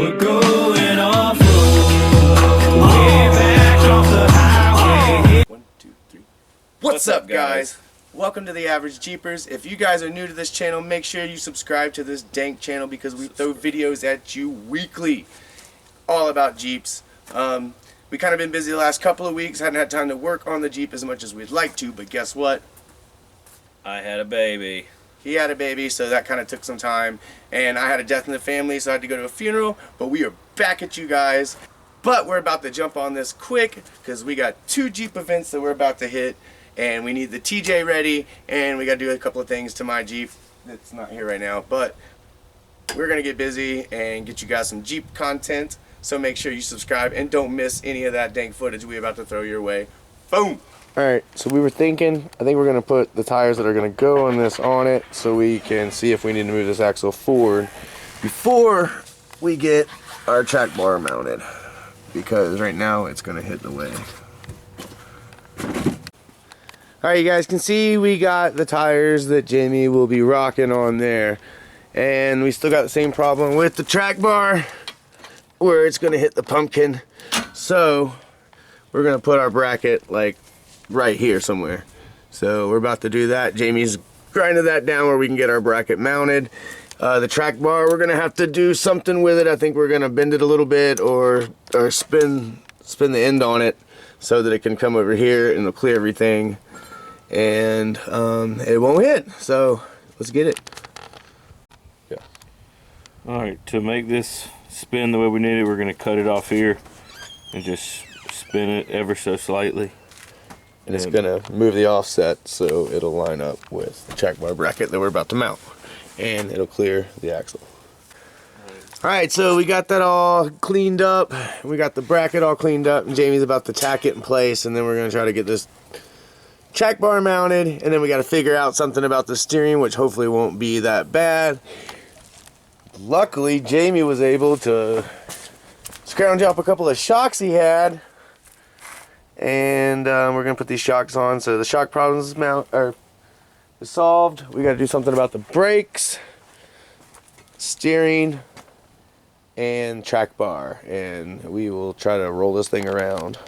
We're going off-road. Way back off the highway. 1, 2, 3. What's up, guys? Welcome to the Average Jeepers. If you guys are new to this channel, make sure you subscribe to this dank channel because we throw videos at you weekly all about Jeeps. We kind of been busy the last couple of weeks, hadn't had time to work on the Jeep as much as we'd like to, but guess what? I had a baby. He had a baby, so that kind of took some time, and I had a death in the family, so I had to go to a funeral, but we are back at you guys. But we're about to jump on this quick because we got 2 Jeep events that we're about to hit, and we need the TJ ready, and we got to do a couple of things to my Jeep that's not here right now, but we're going to get busy and get you guys some Jeep content, so make sure you subscribe and don't miss any of that dank footage we're about to throw your way. Boom! Alright, so we were thinking, I think we're going to put the tires that are going to go on this on it so we can see if we need to move this axle forward before we get our track bar mounted, because right now it's going to hit the way. Alright, you guys can see we got the tires that Jamie will be rocking on there, and we still got the same problem with the track bar where it's going to hit the pumpkin, so we're going to put our bracket like right here somewhere. So we're about to do that. Jamie's grinding that down where we can get our bracket mounted. The track bar, we're gonna have to do something with it. I think we're gonna bend it a little bit or spin the end on it so that it can come over here and it'll clear everything, and it won't hit. So let's get it. Yeah. All right, to make this spin the way we need it, we're gonna cut it off here and just spin it ever so slightly. And it's going to move the offset so it'll line up with the track bar bracket that we're about to mount. And it'll clear the axle. Alright, so we got that all cleaned up. We got the bracket all cleaned up, and Jamie's about to tack it in place, and then we're going to try to get this track bar mounted, and then we got to figure out something about the steering, which hopefully won't be that bad. Luckily, Jamie was able to scrounge up a couple of shocks he had, and we're gonna put these shocks on, so the shock problems are solved. We got to do something about the brakes, steering, and track bar, and we will try to roll this thing around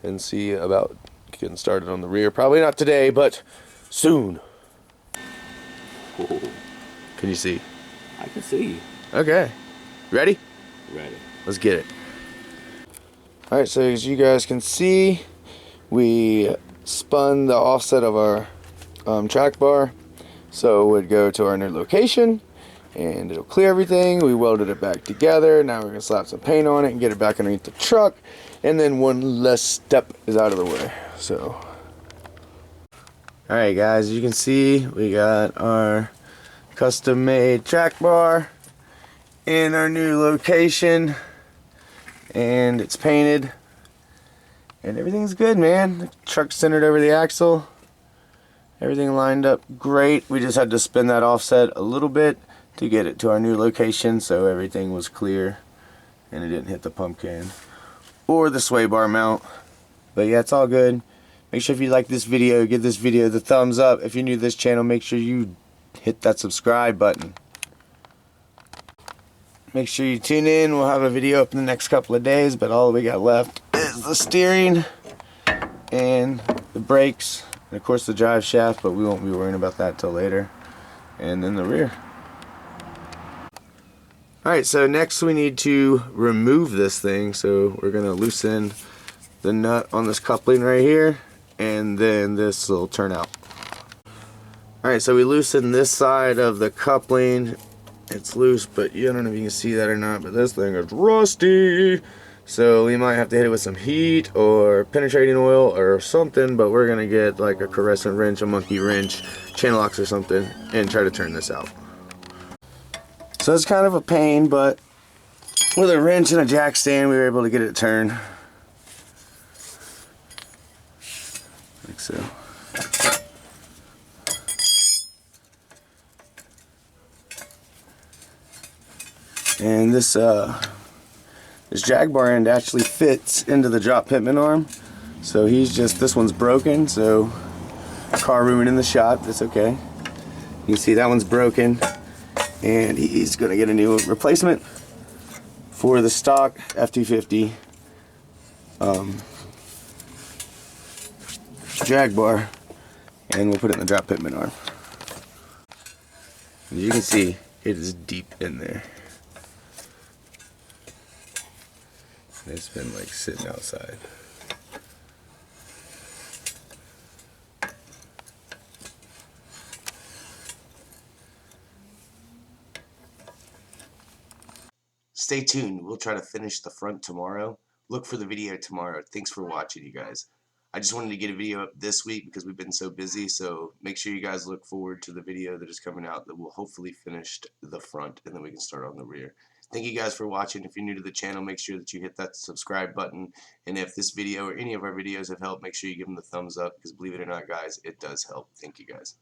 and see about getting started on the rear. Probably not today, but soon. Whoa. Can you see? I can see. Okay. Ready? Ready. Let's get it. Alright, so as you guys can see, we spun the offset of our track bar, so it would go to our new location and it'll clear everything. We welded it back together. Now we're going to slap some paint on it and get it back underneath the truck, and then one less step is out of the way. So alright guys, as you can see, we got our custom made track bar in our new location, and it's painted and everything's good, man. The truck's centered over the axle, everything lined up great. We just had to spin that offset a little bit to get it to our new location so everything was clear and it didn't hit the pumpkin or the sway bar mount. But yeah, it's all good. Make sure if you like this video, give this video the thumbs up. If you're new to this channel, make sure you hit that subscribe button. Make sure you tune in. We'll have a video up in the next couple of days, but all we got left is the steering and the brakes, and of course the drive shaft, but we won't be worrying about that till later. And then the rear. Alright, so next we need to remove this thing, so we're going to loosen the nut on this coupling right here, and then this will turn out. Alright, so we loosened this side of the coupling. It's loose, but I don't know if you can see that or not, but this thing is rusty, so we might have to hit it with some heat or penetrating oil or something, but we're gonna get like a Crescent wrench, a monkey wrench, channel locks or something, and try to turn this out. So it's kind of a pain, but with a wrench and a jack stand we were able to get it to turn like so. And this jag bar end actually fits into the drop pitman arm, so this one's broken, so car ruined in the shop. That's okay. You can see that one's broken, and he's gonna get a new replacement. for the stock F-250 drag bar, and we'll put it in the drop pitman arm. As you can see, it is deep in there. It's been like sitting outside. Stay tuned. We'll try to finish the front tomorrow. Look for the video tomorrow. Thanks for watching, you guys. I just wanted to get a video up this week because we've been so busy, so make sure you guys look forward to the video that is coming out that will hopefully finish the front, and then we can start on the rear. Thank you guys for watching. If you're new to the channel, make sure that you hit that subscribe button, and if this video or any of our videos have helped, make sure you give them the thumbs up, because believe it or not, guys, it does help. Thank you guys.